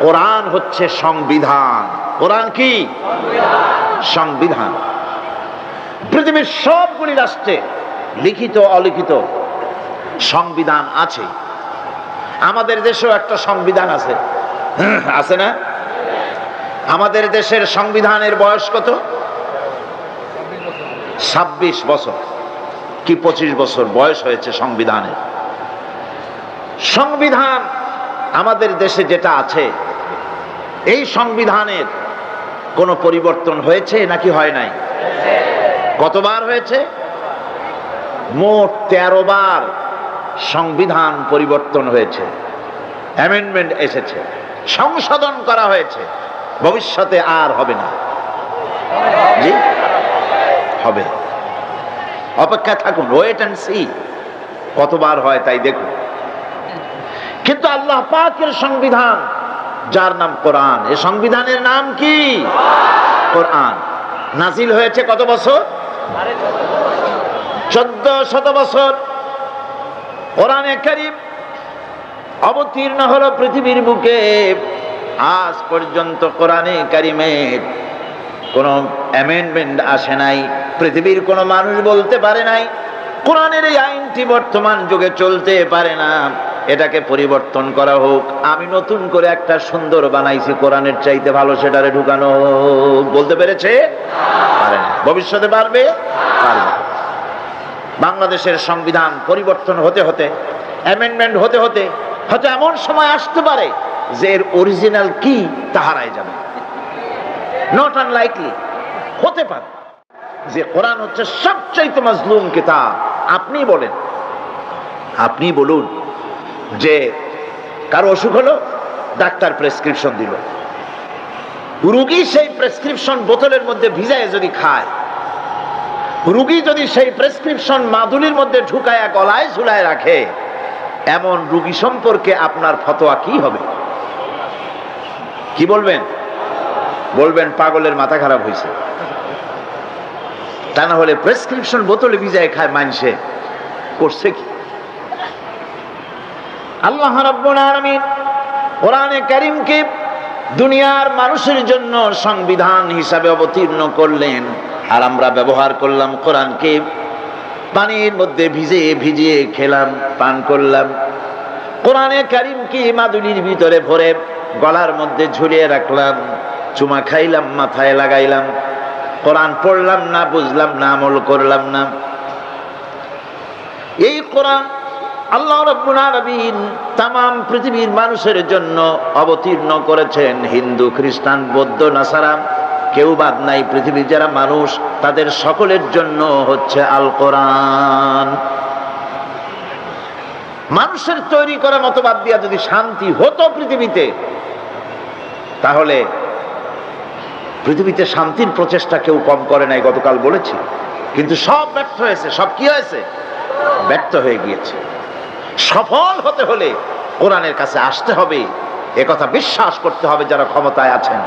কোরআন হচ্ছে সংবিধান। কোরআন কি? সংবিধান। পৃথিবীর সবগুলি রাষ্ট্রে লিখিত অলিখিত সংবিধান আছে। আমাদের দেশেও একটা সংবিধান আছে, আছে না? আমাদের দেশের সংবিধানের বয়স কত? 26 বছর কি 25 বছর বয়স হয়েছে সংবিধানের। সংবিধান আমাদের দেশে যেটা আছে, এই সংবিধানের কোনো পরিবর্তন হয়েছে নাকি হয় নাই? কতবার হয়েছে? মোট 13 বার সংবিধান পরিবর্তন হয়েছে, অ্যামেন্ডমেন্ট এসেছে, সংশোধন করা হয়েছে। ভবিষ্যতে আর হবে না। জি হবে, অপেক্ষা থাকুন, ওয়েট এন্ড সি কতবার হয় তাই দেখুন। কিন্তু আল্লাহ পাকের সংবিধান, যার নাম কোরআন, এই সংবিধানের নাম কি? কোরআন। নাজিল হয়েছে কত বছর? 1400 বছর। কোরআনে কারীম অবতীর্ণ হলো পৃথিবীর বুকে। আজ পর্যন্ত কোরআনে কারীমের কোন অ্যামেন্ডমেন্ট আসে নাই। পৃথিবীর কোন মানুষ বলতে পারে নাই কোরআনের এই আইনটি বর্তমান যুগে চলতে পারে না, এটাকে পরিবর্তন করা হোক। আমি নতুন করে একটা সুন্দর বানাইছি, কোরআনের চাইতে ভালো, সেটারে ঢুকানো হোক। বলতে পেরেছে? পারে না। ভবিষ্যতে পারবে? পারবে। বাংলাদেশের সংবিধান পরিবর্তন হতে হতে, অ্যামেন্ডমেন্ট হতে হতে হয়তো এমন সময় আসতে পারে যে এর অরিজিনাল কি তা হারায় যাবে। নট আনলাইকলি, হতে পারে যে কোরআন হচ্ছে সবচাইতে মাজলুম কিতাব। আপনি বলেন, আপনি বলুন যে কারো অসুখ হলো, ডাক্তার প্রেসক্রিপশন দিল, রোগী সেই প্রেসক্রিপশন বোতলের মধ্যে ভিজায় যদি খায়, রোগী যদি সেই প্রেসক্রিপশন মাদুলির মধ্যে ঢুকায় গলায় ঝুলায় রাখে, এমন রোগী সম্পর্কে আপনার ফতোয়া কি হবে? কি বলবেন? বলবেন পাগলের মাথা খারাপ হয়েছে। তা না হলে প্রেসক্রিপশন বোতলে ভিজায় খায় মানুষে, করছে কি? আল্লাহ রাব্বুল আলামিন কোরআনে কারীমকে দুনিয়ার মানুষের জন্য সংবিধান হিসাবে অবতীর্ণ করলেন, আর আমরা ব্যবহার করলাম কোরআনকে। পানির মধ্যে ভিজিয়ে খেলাম, পান করলাম। কোরআনে কারীমকে মাদুলির ভিতরে ভরে গলার মধ্যে ঝুলিয়ে রাখলাম, চুমা খাইলাম, মাথায় লাগাইলাম। কোরআন পড়লাম না, বুঝলাম না, আমল করলাম না। এই কোরআন আল্লাহ রাব্বুল আলামিন তামাম পৃথিবীর মানুষের জন্য অবতীর্ণ করেছেন। হিন্দু, খ্রিস্টান, বৌদ্ধ, নাসারা কেউ বাদ নাই। পৃথিবীর যারা মানুষ তাদের সকলের জন্য হচ্ছে আল কোরআন। মানুষের তৈরি করা মতবাদ দিয়া যদি শান্তি হতো পৃথিবীতে, তাহলে পৃথিবীতে শান্তির প্রচেষ্টা কেউ কম করে নাই, গতকাল বলেছি। কিন্তু সব ব্যর্থ হয়েছে। সব কি হয়েছে? ব্যর্থ হয়ে গিয়েছে। সফল হতে হলে কোরআনের কাছে আসতে হবে, একথা বিশ্বাস করতে হবে যারা ক্ষমতায় আছেন।